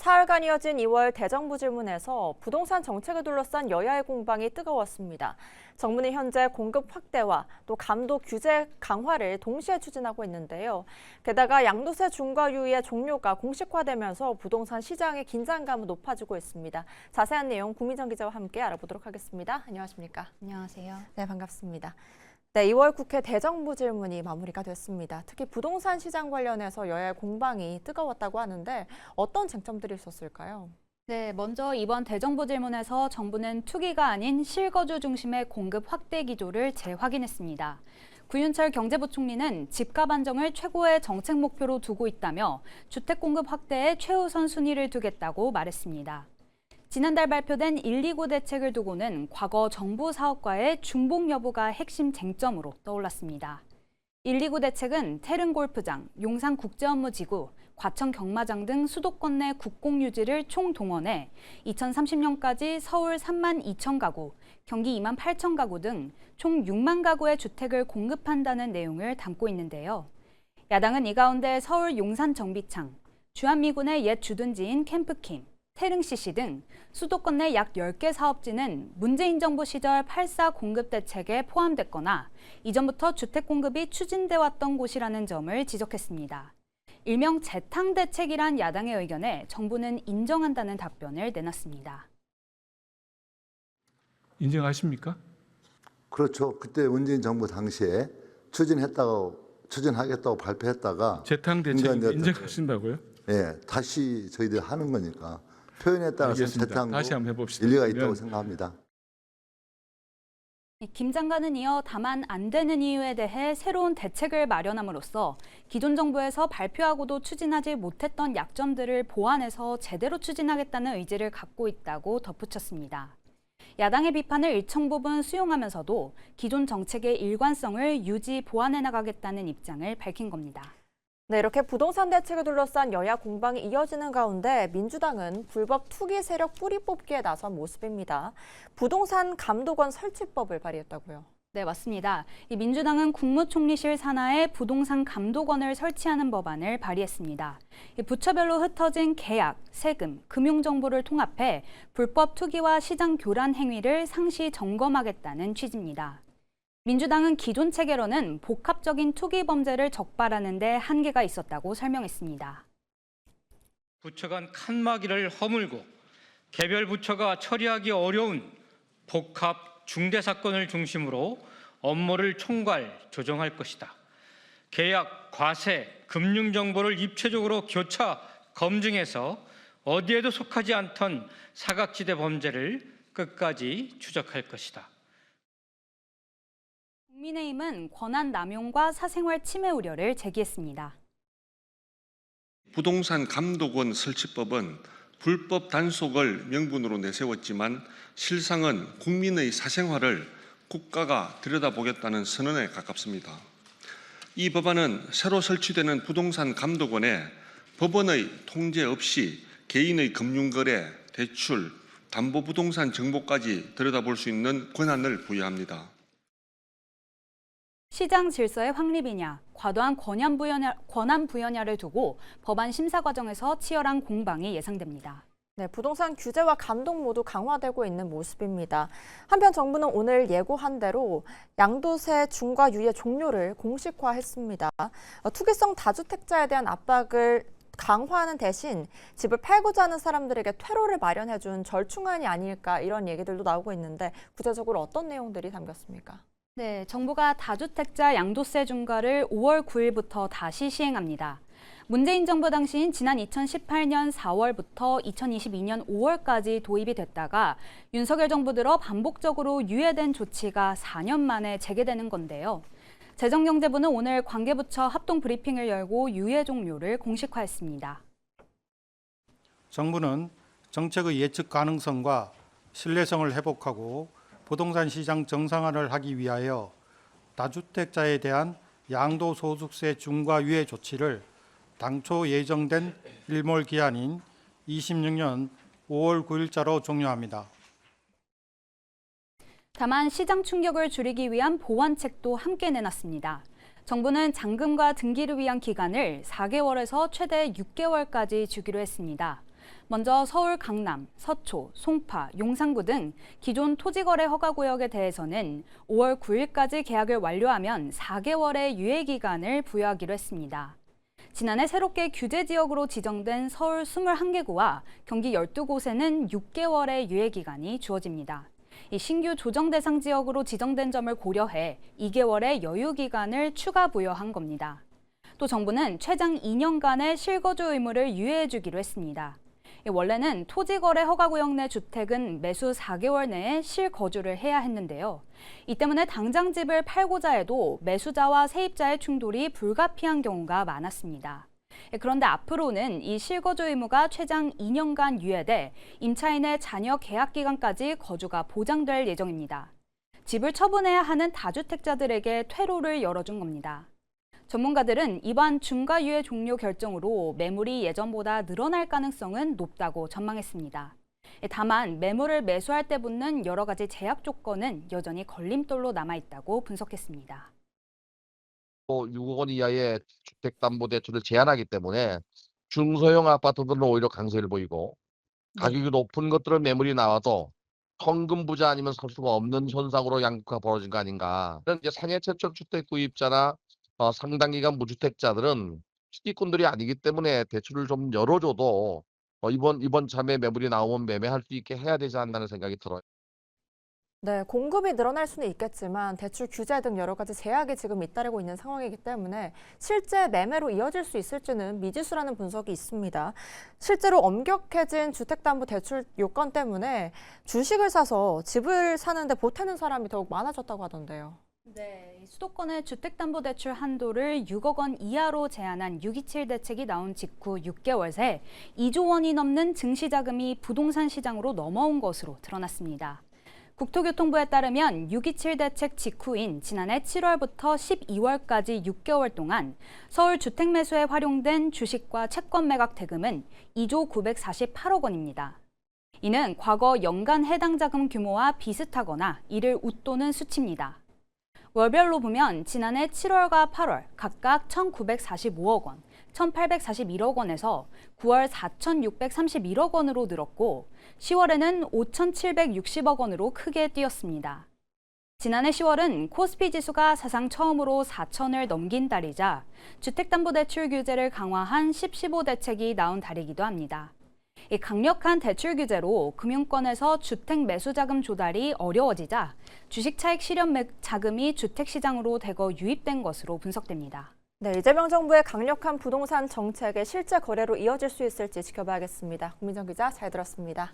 사흘간 이어진 2월 대정부질문에서 부동산 정책을 둘러싼 여야의 공방이 뜨거웠습니다. 정부는 현재 공급 확대와 또 감독 규제 강화를 동시에 추진하고 있는데요. 게다가 양도세 중과 유예 종료가 공식화되면서 부동산 시장의 긴장감은 높아지고 있습니다. 자세한 내용 구민정 기자와 함께 알아보도록 하겠습니다. 안녕하십니까? 안녕하세요. 네, 반갑습니다. 네, 2월 국회 대정부 질문이 마무리가 됐습니다. 특히 부동산 시장 관련해서 여야의 공방이 뜨거웠다고 하는데 어떤 쟁점들이 있었을까요? 네, 먼저 이번 대정부 질문에서 정부는 투기가 아닌 실거주 중심의 공급 확대 기조를 재확인했습니다. 구윤철 경제부총리는 집값 안정을 최고의 정책 목표로 두고 있다며 주택 공급 확대에 최우선 순위를 두겠다고 말했습니다. 지난달 발표된 129 대책을 두고는 과거 정부 사업과의 중복 여부가 핵심 쟁점으로 떠올랐습니다. 129 대책은 태릉 골프장, 용산 국제업무지구, 과천 경마장 등 수도권 내 국공 유지를 총동원해 2030년까지 서울 3만 2천 가구, 경기 2만 8천 가구 등 총 6만 가구의 주택을 공급한다는 내용을 담고 있는데요. 야당은 이 가운데 서울 용산 정비창, 주한미군의 옛 주둔지인 캠프킴, 태릉 CC 등 수도권 내 약 10개 사업지는 문재인 정부 시절 8.4 공급 대책에 포함됐거나 이전부터 주택 공급이 추진돼 왔던 곳이라는 점을 지적했습니다. 일명 재탕 대책이란 야당의 의견에 정부는 인정한다는 답변을 내놨습니다. 인정하십니까? 그렇죠. 그때 문재인 정부 당시에 추진하겠다고 발표했다가 재탕 대책 인정하신다고요? 예, 다시 저희들이 하는 거니까 표현에 따라서 재탕도 다시 한번 해봅시다. 일리가 있다고 생각합니다. 김 장관은 이어 다만 안 되는 이유에 대해 새로운 대책을 마련함으로써 기존 정부에서 발표하고도 추진하지 못했던 약점들을 보완해서 제대로 추진하겠다는 의지를 갖고 있다고 덧붙였습니다. 야당의 비판을 일정 부분 수용하면서도 기존 정책의 일관성을 유지 보완해 나가겠다는 입장을 밝힌 겁니다. 네, 이렇게 부동산 대책을 둘러싼 여야 공방이 이어지는 가운데 민주당은 불법 투기 세력 뿌리 뽑기에 나선 모습입니다. 부동산 감독원 설치법을 발의했다고요. 네, 맞습니다. 이 민주당은 국무총리실 산하에 부동산 감독원을 설치하는 법안을 발의했습니다. 부처별로 흩어진 계약, 세금, 금융 정보를 통합해 불법 투기와 시장 교란 행위를 상시 점검하겠다는 취지입니다. 민주당은 기존 체계로는 복합적인 투기 범죄를 적발하는 데 한계가 있었다고 설명했습니다. 부처 간 칸막이를 허물고 개별 부처가 처리하기 어려운 복합 중대 사건을 중심으로 업무를 총괄 조정할 것이다. 계약, 과세, 금융 정보를 입체적으로 교차 검증해서 어디에도 속하지 않던 사각지대 범죄를 끝까지 추적할 것이다. 국민의힘은 권한 남용과 사생활 침해 우려를 제기했습니다. 부동산 감독원 설치법은 불법 단속을 명분으로 내세웠지만 실상은 국민의 사생활을 국가가 들여다보겠다는 선언에 가깝습니다. 이 법안은 새로 설치되는 부동산 감독원에 법원의 통제 없이 개인의 금융거래, 대출, 담보부동산 정보까지 들여다볼 수 있는 권한을 부여합니다. 시장 질서의 확립이냐, 과도한 권한 부여냐를 두고 법안 심사 과정에서 치열한 공방이 예상됩니다. 네, 부동산 규제와 감독 모두 강화되고 있는 모습입니다. 한편 정부는 오늘 예고한 대로 양도세 중과 유예 종료를 공식화했습니다. 투기성 다주택자에 대한 압박을 강화하는 대신 집을 팔고자 하는 사람들에게 퇴로를 마련해준 절충안이 아닐까 이런 얘기들도 나오고 있는데 구체적으로 어떤 내용들이 담겼습니까? 네, 정부가 다주택자 양도세 중과를 5월 9일부터 다시 시행합니다. 문재인 정부 당시인 지난 2018년 4월부터 2022년 5월까지 도입이 됐다가 윤석열 정부 들어 반복적으로 유예된 조치가 4년 만에 재개되는 건데요. 재정경제부는 오늘 관계부처 합동 브리핑을 열고 유예 종료를 공식화했습니다. 정부는 정책의 예측 가능성과 신뢰성을 회복하고 부동산 시장 정상화를 하기 위하여 다주택자에 대한 양도소득세 중과 유예 조치를 당초 예정된 일몰 기한인 26년 5월 9일자로 종료합니다. 다만 시장 충격을 줄이기 위한 보완책도 함께 내놨습니다. 정부는 잔금과 등기를 위한 기간을 4개월에서 최대 6개월까지 주기로 했습니다. 먼저 서울 강남, 서초, 송파, 용산구 등 기존 토지거래 허가구역에 대해서는 5월 9일까지 계약을 완료하면 4개월의 유예기간을 부여하기로 했습니다. 지난해 새롭게 규제지역으로 지정된 서울 21개구와 경기 12곳에는 6개월의 유예기간이 주어집니다. 이 신규 조정 대상 지역으로 지정된 점을 고려해 2개월의 여유기간을 추가 부여한 겁니다. 또 정부는 최장 2년간의 실거주 의무를 유예해주기로 했습니다. 원래는 토지거래 허가구역 내 주택은 매수 4개월 내에 실거주를 해야 했는데요. 이 때문에 당장 집을 팔고자 해도 매수자와 세입자의 충돌이 불가피한 경우가 많았습니다. 그런데 앞으로는 이 실거주 의무가 최장 2년간 유예돼 임차인의 잔여 계약 기간까지 거주가 보장될 예정입니다. 집을 처분해야 하는 다주택자들에게 퇴로를 열어준 겁니다. 전문가들은 이번 중과유예 종료 결정으로 매물이 예전보다 늘어날 가능성은 높다고 전망했습니다. 다만 매물을 매수할 때 붙는 여러 가지 제약 조건은 여전히 걸림돌로 남아있다고 분석했습니다. 6억 원 이하의 주택담보대출을 제한하기 때문에 중소형 아파트들은 오히려 강세를 보이고 가격이 높은 것들은 매물이 나와도 현금 부자 아니면 살 수가 없는 현상으로 양극화가 벌어진 거 아닌가. 이제 상해 최초 주택 구입자나 상당 기간 무주택자들은 투기꾼들이 아니기 때문에 대출을 좀 열어줘도 이번 참에 매물이 나오면 매매할 수 있게 해야 되지 않나는 생각이 들어요. 네, 공급이 늘어날 수는 있겠지만 대출 규제 등 여러 가지 제약이 지금 잇따르고 있는 상황이기 때문에 실제 매매로 이어질 수 있을지는 미지수라는 분석이 있습니다. 실제로 엄격해진 주택담보대출 요건 때문에 주식을 사서 집을 사는데 보태는 사람이 더욱 많아졌다고 하던데요. 네, 수도권의 주택담보대출 한도를 6억 원 이하로 제한한 627 대책이 나온 직후 6개월 새 2조 원이 넘는 증시자금이 부동산 시장으로 넘어온 것으로 드러났습니다. 국토교통부에 따르면 627 대책 직후인 지난해 7월부터 12월까지 6개월 동안 서울 주택 매수에 활용된 주식과 채권 매각 대금은 2조 948억 원입니다. 이는 과거 연간 해당 자금 규모와 비슷하거나 이를 웃도는 수치입니다. 월별로 보면 지난해 7월과 8월 각각 1,945억 원, 1,841억 원에서 9월 4,631억 원으로 늘었고 10월에는 5,760억 원으로 크게 뛰었습니다. 지난해 10월은 코스피 지수가 사상 처음으로 4,000을 넘긴 달이자 주택담보대출 규제를 강화한 10.15 대책이 나온 달이기도 합니다. 이 강력한 대출 규제로 금융권에서 주택 매수 자금 조달이 어려워지자 주식 차익 실현 자금이 주택 시장으로 대거 유입된 것으로 분석됩니다. 네, 이재명 정부의 강력한 부동산 정책의 실제 거래로 이어질 수 있을지 지켜봐야겠습니다. 고민정 기자 잘 들었습니다.